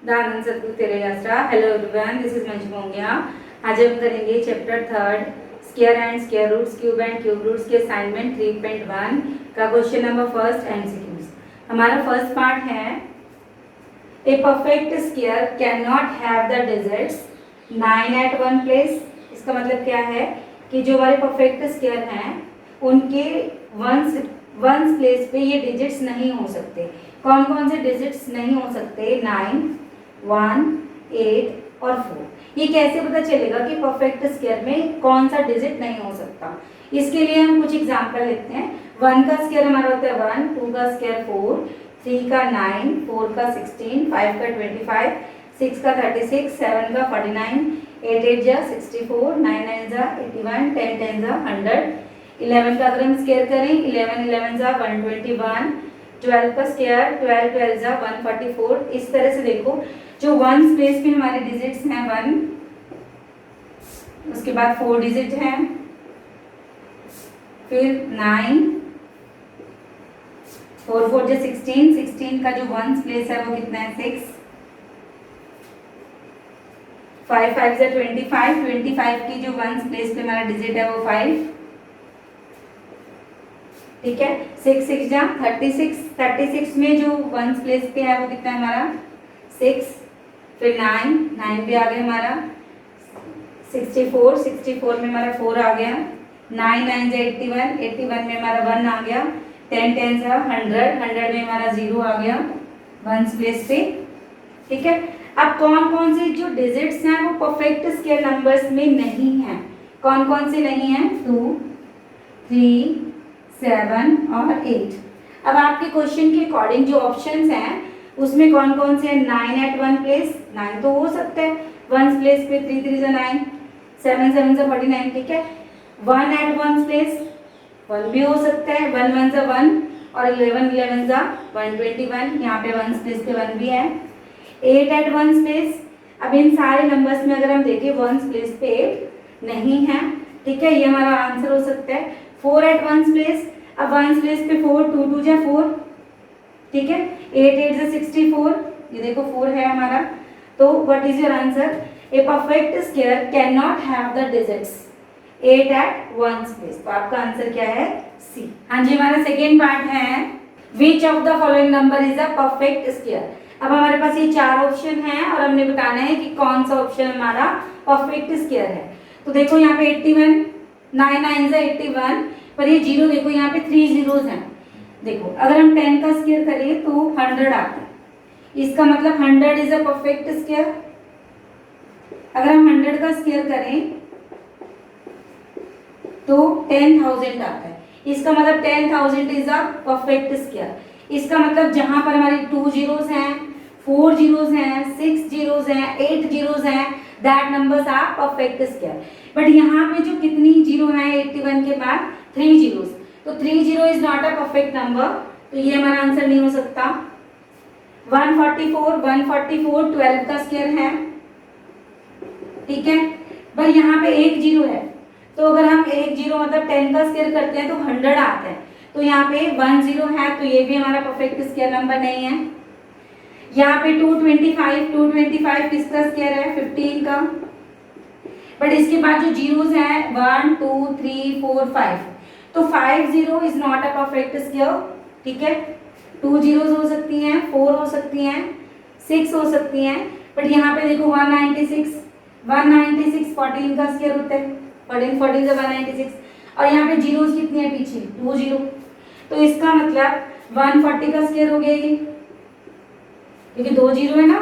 दानंद सतगुरु तेरे यात्रा। Hello everyone, this is Manju Mongia. आज हम करेंगे chapter 3 square and square roots, cube and cube roots के असाइनमेंट 3.1 का क्वेश्चन नंबर फर्स्ट एमसीक्यूज। हमारा फर्स्ट पार्ट है a perfect square can not have the digits 9 at one place. इसका मतलब क्या है कि जो हमारे परफेक्ट स्क्वायर हैं उनके वंस प्लेस पे ये डिजिट्स नहीं हो सकते। कौन कौन से डिजिट्स नहीं हो सकते? 9, 1, 8 और 4। ये कैसे पता चलेगा कि परफेक्ट स्क्वायर में कौन सा डिजिट नहीं हो सकता? इसके लिए हम कुछ एग्जांपल लेते हैं। 1 का स्क्वायर हमारा होता है 1, 2 का स्क्वायर 4, 3 का 9, 4 का 16, 5 का 25, 6 का 36, 7 का 49, 8 8 जा 64, 9 9 जा 81, 10 10 जा 100। 11 का अगर हम स्क्वायर करें 11 11 जा 121, 12 का स्क्वायर 12 12 जा 144। इस तरह से देखो जो वन प्लेस पे हमारे डिजिट्स हैं 1, उसके बाद 4 डिजिट हैं, फिर 9, 4 4 जा 16, 16 का जो वन प्लेस है वो कितना है 6, 5 5 जा 25, 25 की जो वन प्लेस पे हमारा डिजिट है वो 5, ठीक है। 6 6 जा 36, 36 में जो वन प्लेस पे है वो कितना है हमारा 6, फिर 9 9 भी आ गया हमारा, 64 64 में हमारा 4 आ गया, 9 9 जा 81, 81 में हमारा 1 आ गया, 10 10 जा 100, 100 में हमारा 0 आ गया वन प्लेस पे, ठीक है। अब कौन कौन से जो डिजिट्स हैं वो परफेक्ट स्क्वायर नंबर्स में नहीं है? कौन कौन से नहीं है? 2, 3, 7 और 8। अब आपके क्वेश्चन के अकॉर्डिंग जो ऑप्शंस हैं उसमें कौन कौन से हैं? 9 एट वन प्लेस, 9 तो हो सकता है वन प्लेस पे, 3 3 जा 9, 7 7 जा 49, ठीक है। 1 एट वन प्लेस 1 भी हो सकता है, 1 1 जा 1 और 11 11 जा 121, यहाँ पे वन प्लेस पे 1 भी है। 8 एट वन प्लेस, अब इन सारे नंबर्स में अगर हम देखें वन प्लेस पे 8 नहीं है, ठीक है, ये हमारा आंसर हो सकता है। 4 एट वन प्लेस, अब वन प्लेस पे 4, 2 2 जा 4, ठीक है। 8 8 जा 64, ये देखो 4 है हमारा, तो what is your answer? A perfect square can not have the digits 8 at one place. तो आपका आंसर क्या है? सी। हाँ जी, हमारा सेकेंड पार्ट है which of the following number is a perfect square. अब हमारे पास ये 4 ऑप्शन है और हमने बताना है कि कौन सा ऑप्शन हमारा परफेक्ट स्क्वायर है। तो देखो यहाँ पे 81, 9 9 जा 81, पर ये 0 देखो यहाँ पे 3 जीरोस हैं। देखो अगर हम 10 का स्क्वायर करें तो 100 आता है, इसका मतलब 100 इज अ परफेक्ट स्क्वायर। अगर हम 100 का स्क्वायर करें तो 10,000 आता है, इसका मतलब 10,000 इज अ परफेक्ट स्क्वायर। इसका मतलब जहां पर हमारी 2 जीरोस हैं, 4 जीरोस हैं, 6 जीरोस हैं, 8 जीरोस हैं, that numbers are perfect square. But यहाँ पे जो कितनी जीरो है 81 के बाद 3 जीरोस, तो 3 zero is not a perfect number, तो ये हमारा आंसर नहीं हो सकता। 144 12 का स्क्वायर है, ठीक है, पर यहाँ पे 1 जीरो है, तो अगर हम 1 जीरो मतलब 10 का स्क्वायर करते हैं तो 100 आता है, तो यहाँ पे 1 जीरो है, तो ये भी हमारा परफेक्ट स्क्वायर नंबर नहीं है। यहाँ पे 225 किसका स्क्वायर है? 15 का, बट इसके बाद जो जीरोस हैं 1 2 3 4 5, तो 5 zero is not a perfect square, ठीक है। 2 जीरोस हो सकती हैं, 4 हो सकती हैं, 6 हो सकती हैं, बट यहाँ पे देखो 196 14 का स्क्वायर होता है, 14 से 196, और यहाँ पे जीरोस कितनी है पीछे? 2 जीरो, तो इसका मतलब 140 का स्क्वायर हो गया ये, क्योंकि 2 जीरो है ना,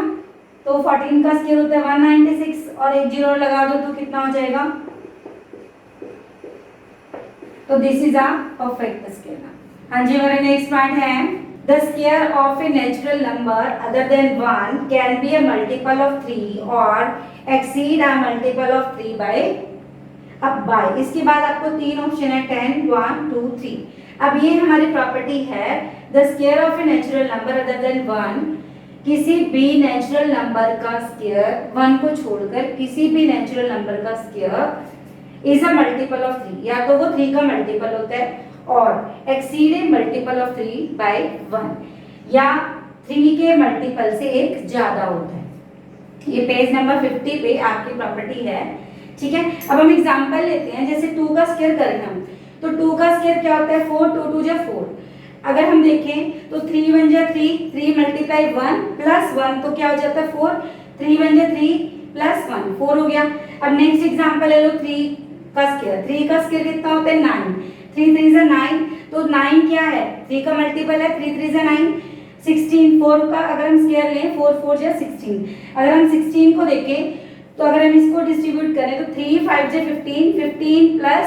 तो 14 का स्क्वायर होता है 196 और 1 जीरो लगा दो तो कितना हो जाएगा? तो this is a perfect square. हाँ जी, हमारा नेक्स्ट पार्ट है the square of a natural number other than 1 can be a multiple of 3 और exceed a multiple of 3 by अब बाय। इसके बाद आपको 3 ऑप्शन है 10 1 2 3। अब ये हमारी प्रॉपर्टी है the square of a natural number other than 1, किसी भी नेचुरल नंबर का स्क्वायर 1 को छोड़कर किसी भी नेचुरल नंबर का square is a multiple of 3, या तो वो 3 का मल्टीपल होता है और exceed a multiple of 3 by 1, या 3 के मल्टीपल से एक ज्यादा होता है। ये पेज नंबर 50 पे आपकी प्रॉपर्टी है, ठीक है। अब हम एग्जांपल लेते हैं, जैसे 2 का स्क्वायर करें हम, तो 2 का स्क्वायर क्या होता है 4, 2 2 जा 4। अगर हम देखें तो 3 1 जा 3, 3 मल्टीप्लाई 1 प्लस 1 तो क्या हो जाता है 4, 3 1 जा 3 प्लस 1 4 हो गया। अब नेक्स्ट एग्जांपल ले लो 3 का स्क्वायर, 3 का स्क्वायर कितना होता है 9, 3 3 जा 9, तो 9 क्या है 3 का मल्टीपल है, 3 3 जा 9, 16 4 का अगर हम स्क्वायर लें 4 4 जा 16। अगर हम 16 को देखें तो अगर हम इसको डिस्ट्रीब्यूट करें तो 3 5 जा 15, 15 प्लस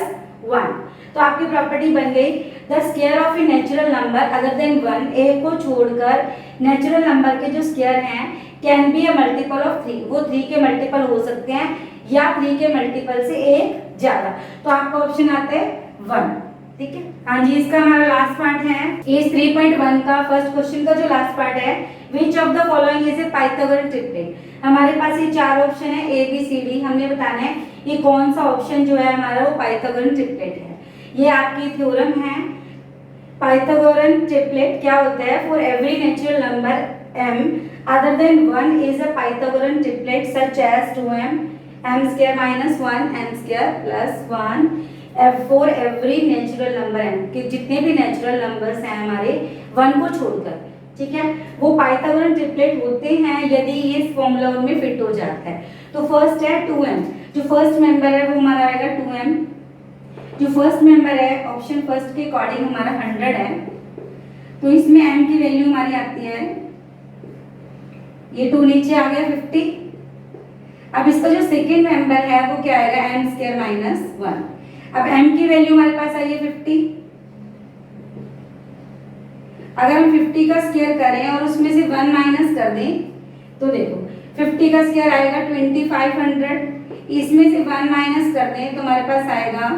1, तो आपकी प्रॉपर्टी बन गई the square of a natural number other than 1, एक को छोड़कर नेचुरल नंबर के जो स्क्वायर हैं can be A multiple of 3, वो 3 के मल्टीपल हो सकते हैं या 3 के मल्टीपल से एक ज्यादा, तो आपका ऑप्शन आता है 1, ठीक है। हाँ जी, इसका हमारा लास्ट पार्ट है इस 3.1 का फर्स्ट क्वेश्चन का जो लास्ट पार्ट है, which of the following is a Pythagorean triplet. हमारे पास ये 4 ऑप्शन है ए बी सी डी, हमने बताना है ये कौन सा ऑप्शन जो है हमारा वो पाइथागोरन ट्रिपलेट है। ये आपकी थ्योरम है। पाइथागोरन ट्रिपलेट क्या होता है, for every natural number m other than 1 is a Pythagorean triplet such as 2m, m square minus 1, m square plus 1 for every natural number m, कि जितने भी नेचुरल नंबर्स हैं हमारे 1 को छोड़कर, ठीक है, वो पाइथागोरन ट्रिपलेट होते हैं यदि ये इस फॉर्मूला में फिट हो जाता है। तो फर्स्ट है 2m, जो फर्स्ट मेंबर है वो हमारा आएगा 2m, जो फर्स्ट मेंबर है ऑप्शन फर्स्ट के अकॉर्डिंग हमारा 100 है, तो इसमें m की वैल्यू हमारी आती है, ये 2 नीचे आ गया 50। अब इसका जो सेकेंड मेंबर है वो क्या आएगा m स्क्वायर माइनस 1। अब m की वैल्यू हमारे पास आई है 50, अगर हम 50 का स्क्वायर करें और उसमें से 1 माइनस कर दें तो देखो 50 का स्क्वायर आएगा 2500, इसमें से 1 माइनस कर दें तो हमारे पास आएगा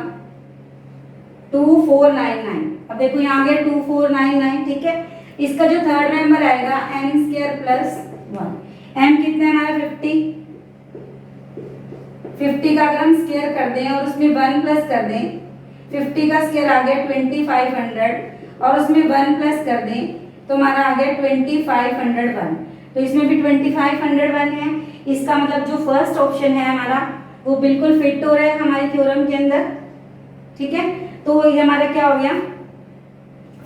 2499। अब देखो यहाँ आ गया 2499, ठीक है। इसका जो थर्ड मेंबर आएगा m स्क्वायर प्लस 1, m कितना है हमारा 50, 50 का अगर हम स्क्वायर कर दें और उसमें 1 प्लस कर दें, 50 का स्क्वायर आ गया 2500 और उसमें 1 प्लस कर दें तो हमारा आ गया 2501, तो इसमें भी 2501 है। इसका मतलब जो फर्स्ट ऑप्शन है हमारा वो बिल्कुल फिट हो रहा है हमारी थ्योरम के अंदर, ठीक है। तो ये हमारा क्या हो गया,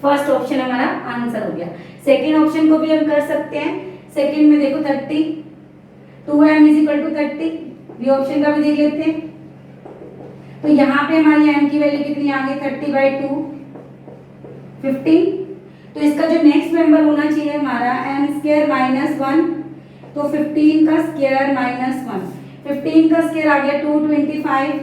फर्स्ट ऑप्शन हमारा आंसर हो गया। सेकेंड ऑप्शन को भी हम कर सकते हैं, सेकेंड में देखो 30, 2m इज इक्वल टू 30, ये ऑप्शन का भी देख लेते हैं। तो यहाँ पे हमारी m की वैल्यू कितनी आ गई 30/2 15, तो इसका जो नेक्स्ट मेंबर होना चाहिए हमारा m स्क्वायर माइनस 1, तो 15 का स्क्वायर माइनस 1, 15 का स्क्वायर आ गया 225,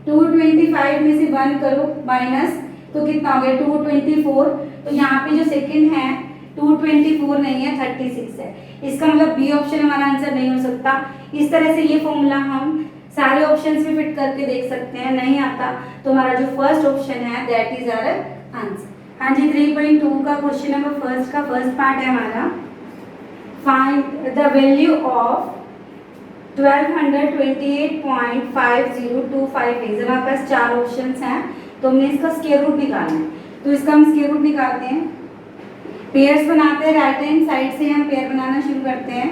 225 में से 1 करो माइनस तो कितना हो गया 224, तो यहाँ पे जो सेकंड है 224 नहीं है 36 है, इसका मतलब बी ऑप्शन हमारा आंसर नहीं हो सकता। इस तरह से ये फॉर्मूला हम सारे ऑप्शंस में फिट करके देख सकते हैं, नहीं आता तो हमारा जो फर्स्ट ऑप्शन है दैट इज आवर आंसर। हाँ जी, 3.2 का क्वेश्चन नंबर फर्स्ट का फर्स्ट पार्ट है हमारा, find the value of 1228.5025 is. हमारे पास 4 ऑप्शंस हैं तो हमने इसका स्क्वायर रूट निकालना है, तो इसका हम स्क्वायर रूट निकालते हैं, पेयर्स बनाते हैं, राइट हैंड साइड से हम पेयर बनाना शुरू करते हैं।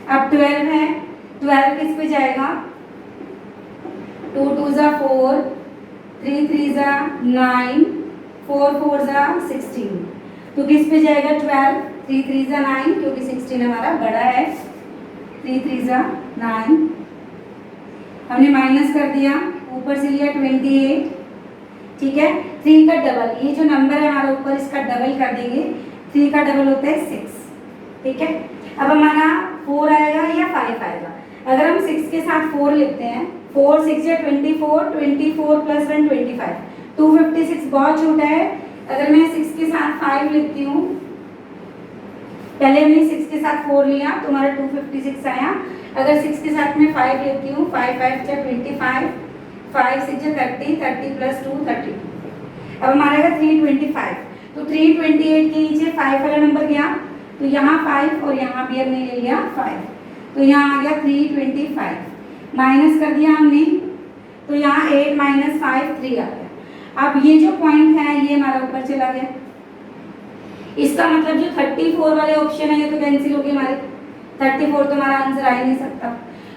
अब 12 है, 12 किस पे जाएगा 2 2 जा 4, 3 3 जा 9, 4 4 जा 16, तो किस पे जाएगा 12, 3 3 जा 9 क्योंकि 16 हमारा बड़ा है, 3 3 जा 9, हमने माइनस कर दिया, ऊपर से लिया 28, ठीक है। 3 का डबल, ये जो नंबर है हमारा ऊपर इसका डबल कर देंगे, 3 का डबल होता है 6, ठीक है। अब हमारा 4 आएगा या 5 आएगा, अगर हम 6 के साथ 4 लेते हैं, 4 6 या 24, 24 प्लस 1 25, 256 बहुत छोटा है। अगर मैं 6 के साथ 5 लेती हूँ, पहले हमने 6 के साथ 4 लिया तो हमारा 256 आया, अगर 6 के साथ मैं 5 लेती हूँ, 5 5 या 25, 5 6 या 30, 30 प्लस 2 32, अब हमारा आएगा 325, तो 328 के नीचे 5 वाला नंबर गया तो यहाँ 5 और यहाँ भी हमने ले लिया 5, तो यहाँ आ गया 325, माइनस कर दिया हमने तो यहाँ 8 माइनस 5 3 आ गया। अब ये जो पॉइंट है ये हमारा ऊपर चला गया, इसका मतलब जो 34 वाले ऑप्शन है ये तो कैंसिल हो गए हमारे, 34 तो हमारा आंसर आ ही नहीं सकता।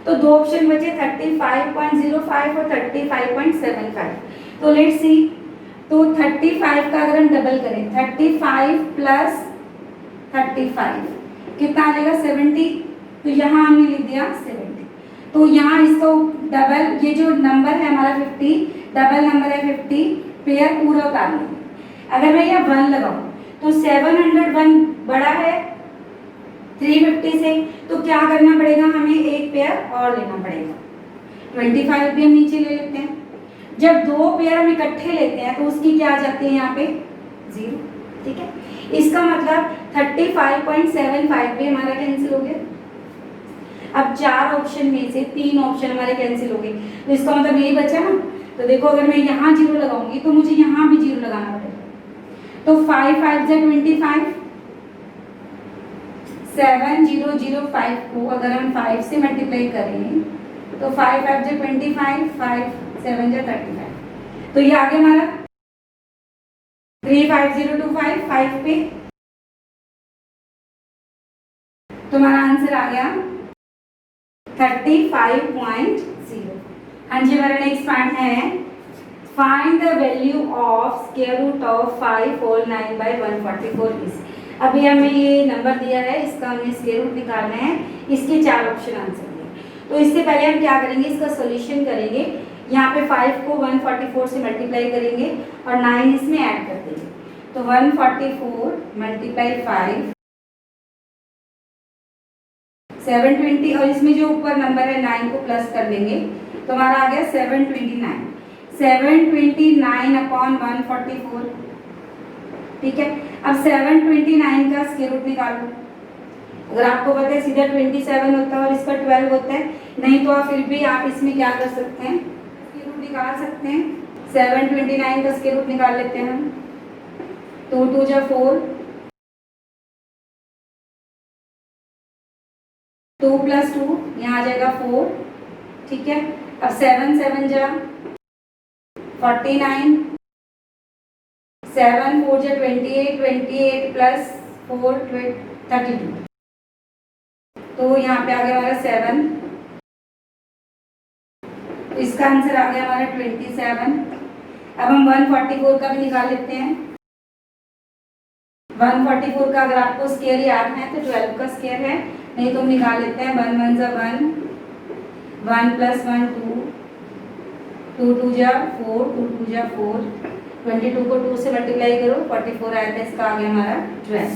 तो दो ऑप्शन बचे 35.05 और 35.75। तो लेट्स सी, तो 35 का अगर हम डबल करें 35 प्लस 35 कितना आ जाएगा 70। तो यहाँ हमने लिख दिया 70। तो यहाँ इसको डबल, ये जो नंबर है हमारा 50, डबल नंबर है 50, पेयर पूरा उतार लेंगे। अगर मैं यहाँ 1 लगाऊं तो 701 बड़ा है 350 से, तो क्या करना पड़ेगा, हमें एक पेयर और लेना पड़ेगा। 25 भी हम नीचे ले लेते हैं। जब दो पेयर हम इकट्ठे लेते हैं तो उसकी क्या आ जाती है यहाँ पे 0, ठीक है। इसका मतलब 35.75 भी हमारा कैंसिल हो गया। अब 4 ऑप्शन में से 3 ऑप्शन हमारे कैंसिल हो गए, तो इसका मतलब यही बचा ना। तो देखो अगर मैं यहाँ 0 लगाऊंगी तो मुझे यहाँ भी 0 लगाना पड़ेगा। तो 5 5 से 25, 7005 को अगर हम 5 से मल्टीप्लाई करें तो 5 5 से 25, 5 7 से 35। तो ये आगे हमारा 35025 5 पे, तो हमारा आंसर आ गया 35.0। हाँ जी, हमारा नेक्स्ट पार्ट है find the value of square root of 5 whole 9 by 144 is. अभी हमें ये नंबर दिया है, इसका हमें स्क्वायर रूट निकालना है, इसके 4 ऑप्शन आंसर दिए। तो इससे पहले हम क्या करेंगे, इसका सॉल्यूशन करेंगे। यहाँ पे 5 को 144 से मल्टीप्लाई करेंगे और 9 इसमें ऐड कर देंगे। तो 144 मल्टीप्लाई 5 720, और इसमें जो ऊपर नंबर है 9 को प्लस कर देंगे तो हमारा आ गया 729। 729 अपॉन 144, ठीक है। अब 729 का स्क्वायर रूट निकालो। अगर आपको पता है सीधा 27 होता है और इसका 12 होता है, नहीं तो आप फिर भी आप इसमें क्या कर सकते हैं, स्क्वायर रूट निकाल सकते हैं। 729 का स्क्वायर रूट निकाल लेते हैं हम। 2 2 जा 4, 2 प्लस 2 यहाँ आ जाएगा 4, ठीक है। अब 7 7 जा 49, 7 4 जा 28, 28 प्लस 4 32। तो यहाँ पे आ गया हमारा 7, तो इसका आंसर आ गया हमारा 27। अब हम 144 का भी निकाल लेते हैं। 144 का अगर आपको स्क्वायर याद है तो 12 का स्क्वायर है, नहीं तो हम निकाल लेते हैं। 1 1 जा 1, 1 प्लस 1 2, 2 2 जा 4, 2 2 जा 4, 22 को 2 से मल्टीप्लाई करो 44 आया था, इसका आ गया हमारा 12।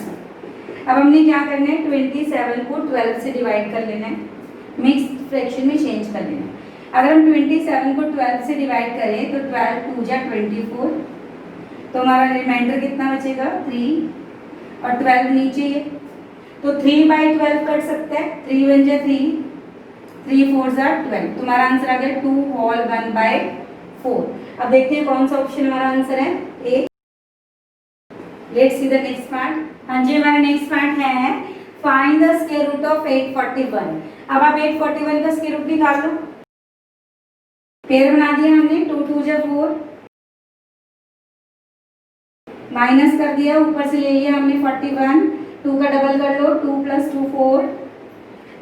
अब हमने क्या करना है, 27 को 12 से डिवाइड कर लेना है, मिक्स फ्रैक्शन में चेंज कर लेना है। अगर हम 27 को 12 से डिवाइड करें तो 12 2 जा 24, तो हमारा रिमाइंडर कितना बचेगा 3, और 12 नीचे है तो 3/12 कट सकता है। 3 1 जा 3, 3 4 जा 12, तुम्हारा आंसर आ गया 2 होल 1/4। अब देखते हैं कौन सा ऑप्शन हमारा आंसर है, A. Let's see the next part. हाँ जी, हमारा नेक्स्ट पार्ट है find the square root of 841। अब आप 841 का स्क्वायर रूट निकाल लो। पेयर बना दिया हमने, 2 2 जा 4, माइनस कर दिया, ऊपर से ले लिया हमने 41, 2 का डबल कर लो, 2 प्लस 2 4।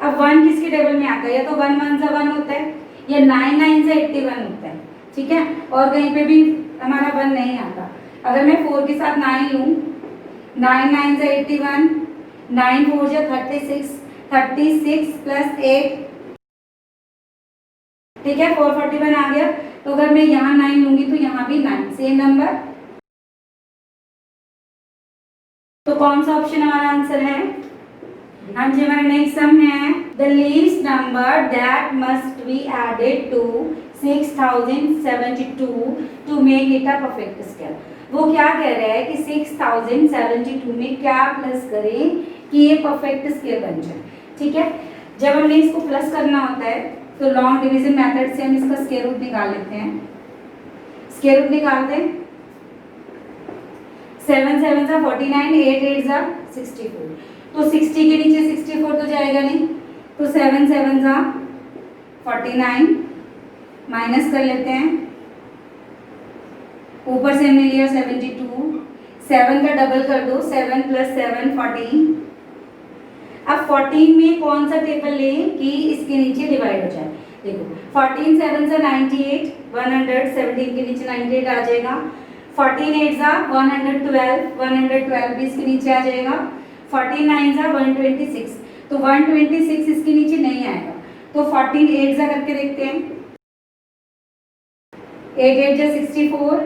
अब 1 किसके टेबल में आता है, या तो 1 1 जा 1 होता है, या 9 9 से 81 होता है, ठीक है। और कहीं पे भी हमारा 1 नहीं आता। अगर मैं 4 के साथ 9 लूँ, 9 9 से 81, 9 4 जा 36, 36 प्लस 8, ठीक है, 441 आ गया। तो अगर मैं यहाँ 9 लूंगी तो यहाँ भी 9, सेम नंबर। तो कौन सा ऑप्शन हमारा आंसर है, हाँ जी, हमारा नेक्स्ट सम है the least number that must be added to 6072 to make it a perfect square. वो क्या कह रहा है कि 6072 में क्या प्लस करें कि ये परफेक्ट स्क्वायर बन जाए, ठीक है। जब हमने इसको प्लस करना होता है तो लॉन्ग डिवीजन मेथड से हम इसका स्क्वायर रूट निकाल लेते हैं। स्क्वायर रूट निकालते हैं, 7 7 जा 49, 8 8 जा 64। तो 60 के नीचे 64 तो जाएगा नहीं, तो 7 7 जा 49, माइनस कर लेते हैं, ऊपर से हमने लिया 72, 7 का डबल कर दो, 7 प्लस 7 14। अब 14 में कौन सा टेबल लें कि इसके नीचे डिवाइड हो जाए। देखो 14 7 से 98, 117 के नीचे 98 आ जाएगा। 14 8 जा 112, 112 भी इसके नीचे आ जाएगा। 14 9 जा 126, तो 126 इसके नीचे नहीं आएगा। तो 14 8 जा करके देखते हैं। 8 8 जा 64,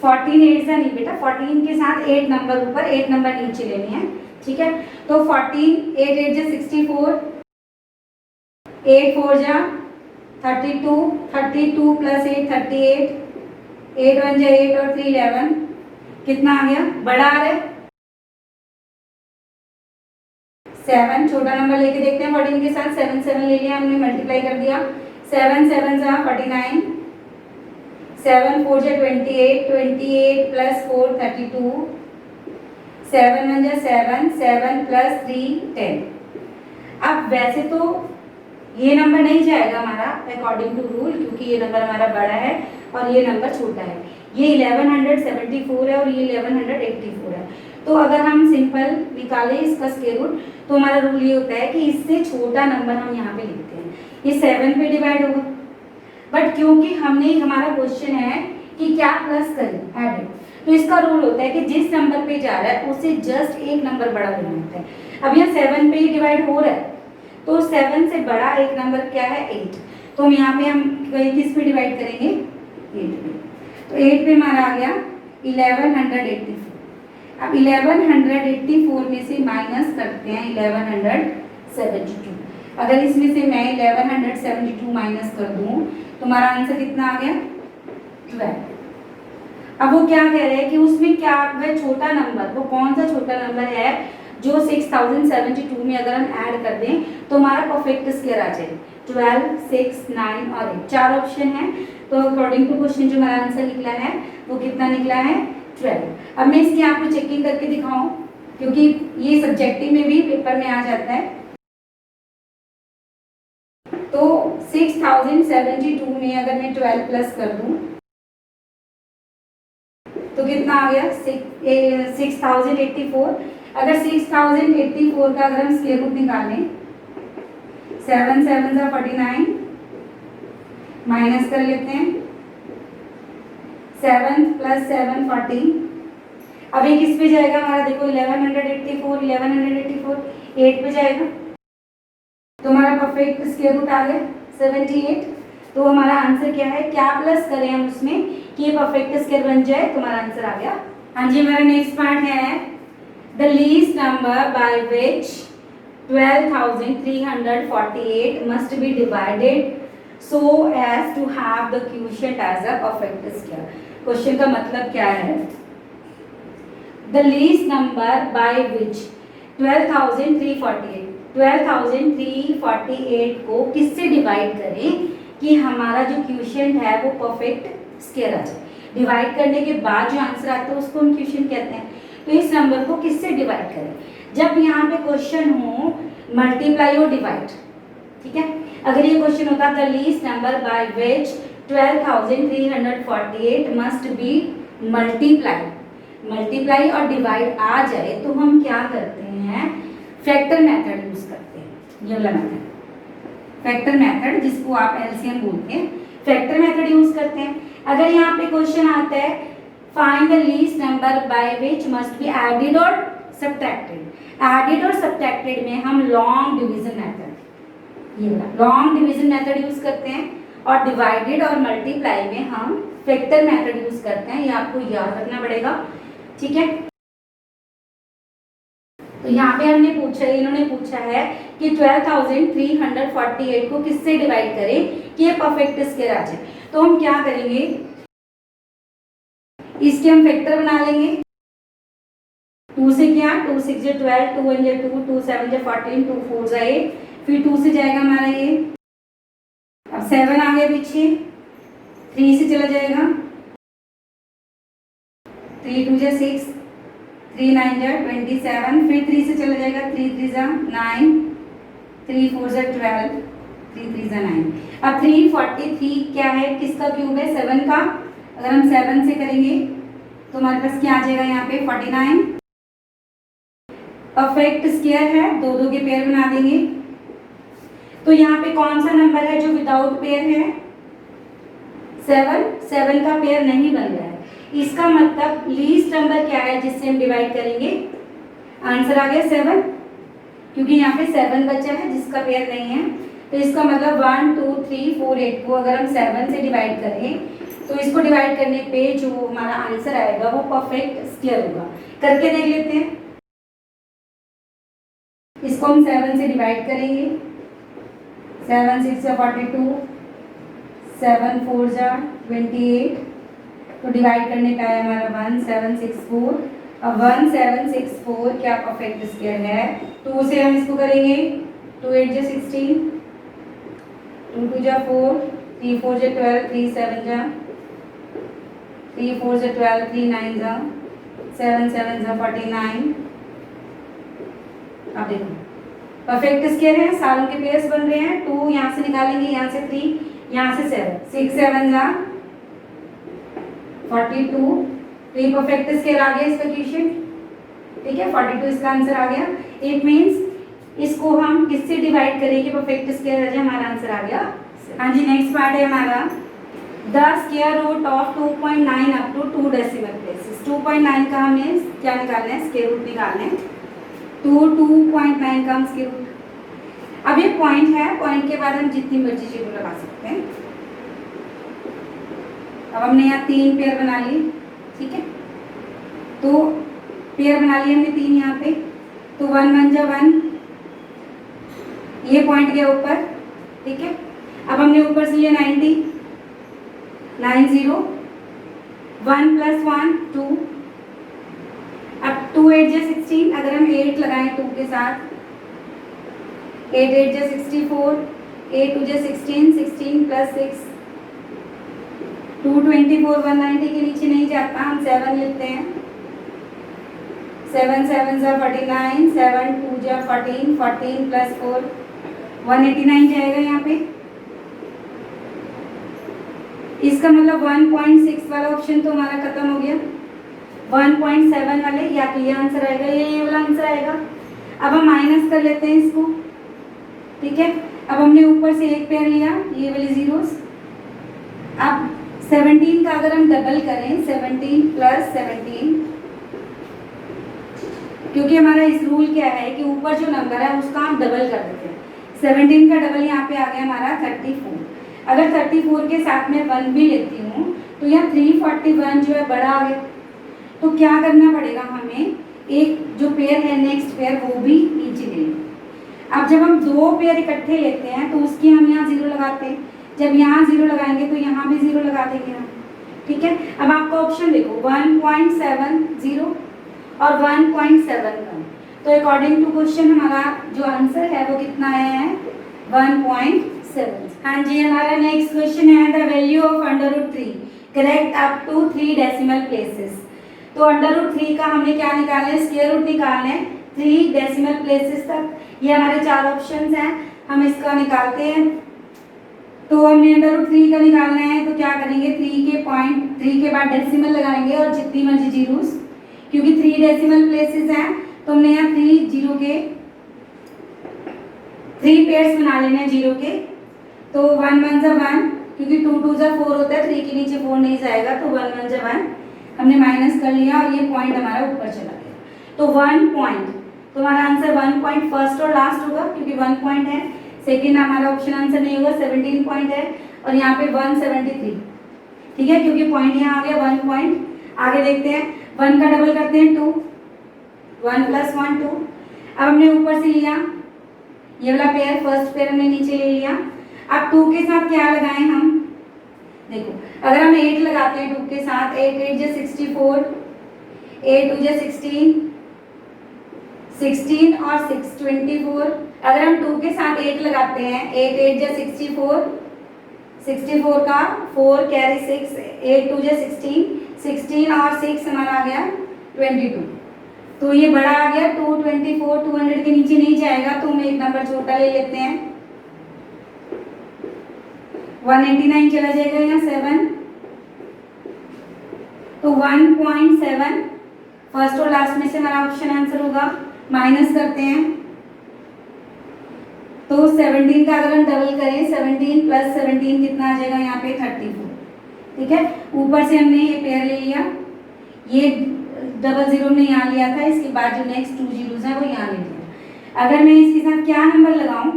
14 8 जा नहीं बेटा, 14 के साथ 8 नंबर ऊपर 8 नंबर नीचे लेनी है, ठीक है। तो 14 8 8 जा 64, 8 4 जा 32, 32 प्लस 8 38, 8 1 जा 8 और 3 11, कितना आ गया, बड़ा आ रहा है 7। छोटा नंबर लेके देखते हैं 14 के साथ, 7 7 ले लिया हमने, मल्टीप्लाई कर दिया। 7 7 जा 49, 7 4 जा 28, 28 प्लस 4 32, 7 1 जा 7, 7 प्लस 3 10। अब वैसे तो ये नंबर नहीं जाएगा हमारा अकॉर्डिंग टू रूल, क्योंकि ये नंबर हमारा बड़ा है और ये नंबर छोटा है। ये 1174 है और ये 1184 है। तो अगर हम सिंपल निकालें इसका स्क्वायर रूट, तो हमारा रूल ये होता है कि इससे छोटा नंबर हम यहाँ पे लिखते हैं, ये 7 पे डिवाइड होगा। बट क्योंकि हमने हमारा क्वेश्चन है कि क्या प्लस करें एडेड, तो इसका रूल होता है कि जिस नंबर पे जा रहा है उससे जस्ट एक नंबर बड़ा लेना होता है। अब यहाँ 7 पे ही डिवाइड हो रहा है, तो 7 से बड़ा एक नंबर क्या है 8, तो हम यहाँ पे हम किस पे डिवाइड करेंगे 8 पे। तो 8 पे हमारा आ गया 1184। अब 1184 में से माइनस करते हैं 1172। अगर इसमें से मैं 1172 माइनस कर दूं तो हमारा आंसर कितना आ गया 12। अब वो क्या कह रहे हैं कि उसमें क्या वह छोटा नंबर, वो कौन सा छोटा नंबर है जो 6072 में अगर हम ऐड कर दें तो हमारा परफेक्ट स्क्वायर आ जाए। 12 6 9 और 8 4 ऑप्शन है। तो अकॉर्डिंग टू क्वेश्चन जो हमारा आंसर निकला है वो कितना निकला है 12। अब मैं इसकी आपको चेकिंग करके दिखाऊं, क्योंकि ये सब्जेक्टिव में भी पेपर में आ जाता है। तो 6072 में अगर मैं 12 प्लस कर दूं तो कितना आ गया 6084। अगर 6084 का अगर हम स्क्वायर रूट निकालें, 7 7 जा 49, माइनस कर लेते हैं 7 प्लस 7 14। अब ये किस पे जाएगा हमारा, देखो 1184 8 पे जाएगा, तो हमारा परफेक्ट स्क्वायर रूट आ गया 78। तो हमारा आंसर क्या है, क्या प्लस करें हम उसमें कि ये परफेक्ट स्क्वायर बन जाए, तो हमारा आंसर आ गया। हाँ जी, हमारा नेक्स्ट पार्ट है the least number by which 12,348 must be divided so as to have the quotient as a perfect square। Question का मतलब क्या है, the least number by which 12,348 को किससे डिवाइड करें कि हमारा जो क्वोशिएंट है वो परफेक्ट स्क्वायर आ जाए। डिवाइड करने के बाद जो आंसर आता है उसको हम क्वोशिएंट कहते हैं। तो इस नंबर को किससे डिवाइड करें, जब यहाँ पे क्वेश्चन हो मल्टीप्लाई और डिवाइड, ठीक है। अगर ये क्वेश्चन होता the least number by which 12,348 must be multiply और डिवाइड आ जाए, तो हम क्या करते हैं, फैक्टर मेथड यूज करते हैं। ये वाला मेथड फैक्टर मेथड, जिसको आप एलसीएम बोलते हैं, फैक्टर मेथड यूज करते हैं। अगर यहाँ पे क्वेश्चन आता है find the least number by which must be added और सब्ट्रैक्टेड, एडेड और सब्ट्रैक्टेड में हम लॉन्ग डिवीजन मेथड, ये लॉन्ग डिवीजन मेथड यूज करते हैं, और डिवाइडेड और मल्टीप्लाई में हम फैक्टर मेथड यूज करते हैं। ये आपको याद रखना पड़ेगा, ठीक है। तो यहाँ पे हमने पूछा, इन्होंने पूछा है कि 12,348 को किससे डिवाइड करें कि ये परफेक्ट स्क्वायर आ जाए। तो हम क्या करेंगे, इसके हम फैक्टर बना लेंगे। 2 से क्या, 2 6 जा 12, 2 1 जा 2, 2 7 जा 14, 2 4 जा 8, फिर 2 से जाएगा हमारा ये, अब 7 आ गया पीछे, 3 से चला जाएगा, 3 2 जा 6, 3 9 जा 27, फिर 3 से चला जाएगा, 3 3 जा 9, 3 4 जा 12, 3 3 जा 9। अब 343 क्या है, किसका क्यूब है, 7 का। अगर हम 7 से करेंगे तो हमारे पास क्या आ जाएगा यहाँ पे 49, परफेक्ट स्क्वायर है, दो दो के पेयर बना देंगे। तो यहाँ पे कौन सा नंबर है जो विदाउट पेयर है? 7। 7 का पेयर नहीं बन रहा है, इसका मतलब लीस्ट नंबर क्या है जिससे हम डिवाइड करेंगे? आंसर आ गया 7, क्योंकि यहाँ पे 7 बचा है जिसका पेयर नहीं है। तो इसका मतलब 1 2 3 4 8 को अगर हम 7 से डिवाइड करें तो इसको डिवाइड करने पे जो हमारा आंसर आएगा वो परफेक्ट स्क्वायर होगा। करके देख लेते हैं। इसको हम 7 से डिवाइड करेंगे। 7 6 42, 7 4 28। तो डिवाइड करने पे आया हमारा 1764। अब 1764 क्या परफेक्ट स्क्वायर है? 2 से हम इसको करेंगे, 2 8 जा 16, 2 2 जा 4, 3 4 जा 12, 3 7 जा 3 4 जा 12, 3 9 जा 7 7 जा 49। अब देखो परफेक्ट स्क्वायर है, सालों के पेयर्स बन रहे हैं। 2 यहाँ से निकालेंगे, यहाँ से 3, यहाँ से 7, 6 7 जा 42। तो ये परफेक्ट स्क्वायर आ गया इसका क्वेश्चन, ठीक है। 42 इसका आंसर आ गया। इट मींस इसको हम किससे डिवाइड करेंगे परफेक्ट स्क्वायर आ जाए, हमारा आंसर आ गया। हाँ जी, नेक्स्ट पार्ट है हमारा the square root of 2.9 up to 2 decimal places. 2.9 का हमें क्या निकालना है? स्क्वायर रूट निकालना है। तो 2.9 का हम स्क्वायर रूट, अब ये पॉइंट है, पॉइंट के बाद हम जितनी मर्जी जीरो लगा सकते हैं। अब हमने यहाँ 3 पेयर बना लिए, ठीक है। तो पेयर बना लिए हमने 3 यहाँ पे। तो 1 1 जा 1, ये पॉइंट गया ऊपर, ठीक है। अब हमने ऊपर से लिया 90, 90, 1 + 1 2। अब 2 8 जा 16, अगर हम 8 लगाएं 2 के साथ, 8 8 जा 64, 8 2 जा 16, 16 + 6 224। 190 के नीचे नहीं जाता, हम 7 लेते हैं। 7 7 जा 49, 7 2 जा 14, 14 + 4 189 जाएगा यहाँ पे। इसका मतलब 1.6 वाला ऑप्शन तो हमारा खत्म हो गया। 1.7 वाले या तो ये आंसर आएगा या ये वाला आंसर आएगा। अब हम माइनस कर लेते हैं इसको, ठीक है। अब हमने ऊपर से एक पेयर लिया, ये वाले जीरोस। अब 17 का अगर हम डबल करें, 17 + 17, क्योंकि हमारा इस रूल क्या है कि ऊपर जो नंबर है उसका हम डबल कर देते हैं। 17 का डबल यहाँ पे आ गया हमारा 34। अगर 34 के साथ में 1 भी लेती हूँ तो यहाँ 341 जो है बड़ा आ गया। तो क्या करना पड़ेगा हमें? एक जो पेयर है नेक्स्ट पेयर वो भी नीचे ले लें। अब जब हम 2 पेयर इकट्ठे लेते हैं तो उसकी हम यहाँ 0 लगाते हैं। जब यहाँ 0 लगाएंगे तो यहाँ भी 0 लगा देंगे हम, ठीक है। अब आपका ऑप्शन देखो 1.70 और 1.7 का। तो अकॉर्डिंग टू क्वेश्चन हमारा जो आंसर है वो कितना आया है? 1.7। हाँ जी, हमारा नेक्स्ट क्वेश्चन है the value of √3 correct up to 3 decimal places. तो √3 का हमने क्या निकालना है? स्क्वायर रूट निकालना है 3 डेसिमल प्लेसेस तक। ये हमारे 4 ऑप्शंस हैं, हम इसका निकालते हैं। तो हमने √3 का निकालना है तो क्या करेंगे? 3 के बाद डेसिमल लगाएंगे और जितनी मर्जी जीरोस, क्योंकि 3 डेसिमल प्लेसेस हैं तो हमने यहाँ 3 जीरो के 3 पेयर्स बना लेने हैं जीरो के। तो 1 1 जा 1, क्योंकि 2 2 जा 4 होता है, 3 के नीचे 4 नहीं जाएगा, तो 1 1 जा 1 हमने माइनस कर लिया और ये पॉइंट हमारा ऊपर चला गया। तो 1 पॉइंट, तो हमारा आंसर 1 पॉइंट फर्स्ट और लास्ट होगा, क्योंकि 1 पॉइंट है। सेकेंड हमारा ऑप्शन आंसर नहीं होगा, 17 पॉइंट है और यहाँ पे 173, ठीक है, क्योंकि पॉइंट यहाँ आ गया 1 पॉइंट। आगे देखते हैं, 1 का डबल करते हैं 2, 1 + 1 2। अब हमने ऊपर से लिया ये वाला पेयर, फर्स्ट पेयर हमने नीचे ले लिया। अब 2 के साथ क्या लगाएं हम? देखो अगर हम 8 लगाते हैं 2 के साथ, 8 8 जा 64, 8 2 जा 16, 16 और 6 24। अगर हम 2 के साथ 8 लगाते हैं, 8 8 जा 64, 64 का 4 कैरी 6, 8 2 जा 16, 16 और 6 हमारा आ गया 22। तो ये बड़ा आ गया 224, 200 के नीचे नहीं जाएगा, तो हम एक नंबर छोटा ले लेते हैं। 189 चला जाएगा यहाँ 7, तो 1.7 फर्स्ट और लास्ट में से हमारा ऑप्शन आंसर होगा माइनस करते हैं तो 17 का अगर हम डबल करें 17 प्लस 17 कितना आ जाएगा यहाँ पे 34। ठीक है, ऊपर से हमने ये पेयर ले लिया, ये डबल जीरो ने यहाँ लिया था, इसके बाद जो नेक्स्ट 2 जीरोस हैं वो यहाँ ले लिया। अगर मैं इसके साथ क्या नंबर लगाऊं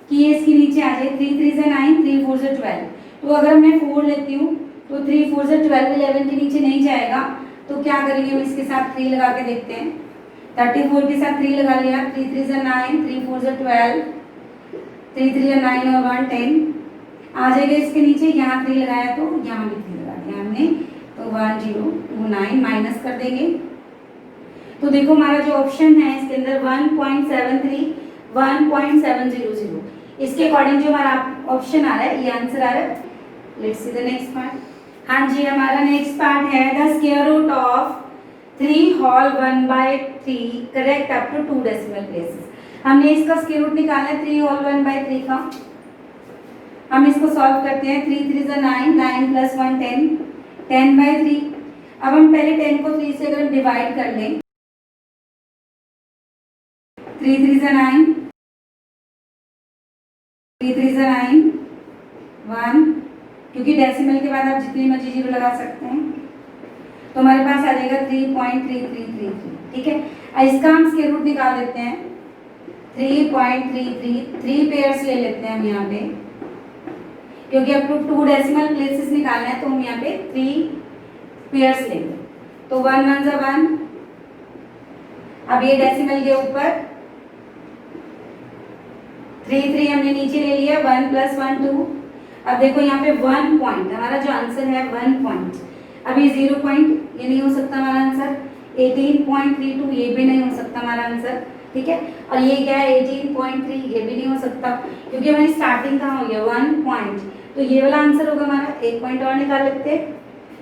कि ये इसके नीचे आ जाए, 3 3 से 9, 3 4 से 12, तो अगर मैं 4 लेती हूँ तो 3 4 से 12 11 के नीचे नहीं जाएगा, तो क्या करेंगे हम इसके साथ 3 लगा के देखते हैं। 34 के साथ 3 लगा लिया, 3 3 से 9, 3 4 से 12, 3 3 9 और 1 10 आ जाएगा इसके नीचे। यहाँ 3 लगाया तो यहाँ भी 3 लगा दिया हमने, तो 1029 माइनस कर देंगे। तो देखो हमारा जो ऑप्शन है इसके अंदर 1.73 1.700, इसके अकॉर्डिंग जो हमारा ऑप्शन आ रहा है ये आंसर आ रहा है। Let's see the next part. हाँ जी, हमारा नेक्स्ट पार्ट है the square root of 3 whole 1/3 correct up to 2 decimal places. हमने इसका स्क्वायर रूट निकाला है 3 होल 1/3 का। हम इसको सॉल्व करते हैं। 3 3 से 9, 9 प्लस 1 10, 10/3। अब हम पहले 10 को 3 से अगर हम डिवाइड कर लें, 3 3 से 9, 3 3 से 9 1, क्योंकि डेसिमल के बाद आप जितनी मर्जी जीरो लगा सकते हैं, तो हमारे पास आ जाएगा 3.3333। ठीक है, इसका हम स्क्वायर रूट निकाल लेते हैं। 3.33 3 पेयर्स ले लेते हैं हम यहाँ पे, क्योंकि अब 2 डेसिमल प्लेसेस निकालना है तो हम यहाँ पे 3 पेयर्स लेंगे। तो 1 1 जा 1, अब ये डेसिमल के ऊपर 3 3 हमने नीचे ले लिया, 1 प्लस 1 2। अब देखो यहाँ पे 1 पॉइंट, हमारा जो आंसर है 1 पॉइंट। अब ये 0 पॉइंट, ये नहीं हो सकता हमारा आंसर। 18.32 ये भी नहीं हो सकता हमारा आंसर। ठीक है, और ये क्या है 18.3, ये भी नहीं हो सकता, क्योंकि हमारी स्टार्टिंग कहाँ हो गया 1 पॉइंट, तो ये वाला आंसर होगा हमारा। 1 पॉइंट और निकाल लेते हैं।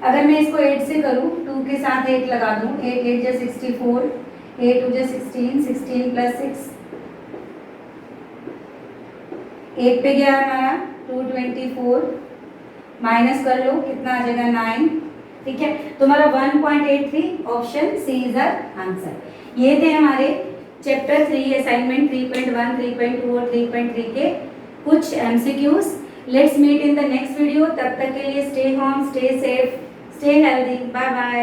अगर मैं इसको 8 से करूँ, 2 के साथ 8 लगा दूँ, 8 8 जा 64, 8 2 जा 16, 16 प्लस 6, 8 पे गया हमारा 224, माइनस कर लो कितना आ जाएगा 9। ठीक है, तो हमारा 1.83 option C is the answer. ये थे हमारे चैप्टर 3 असाइनमेंट 3.1, 3.2 और 3.3 के कुछ MCQs. Let's meet in the next video. तब तक के लिए stay home, stay safe, stay healthy, bye bye.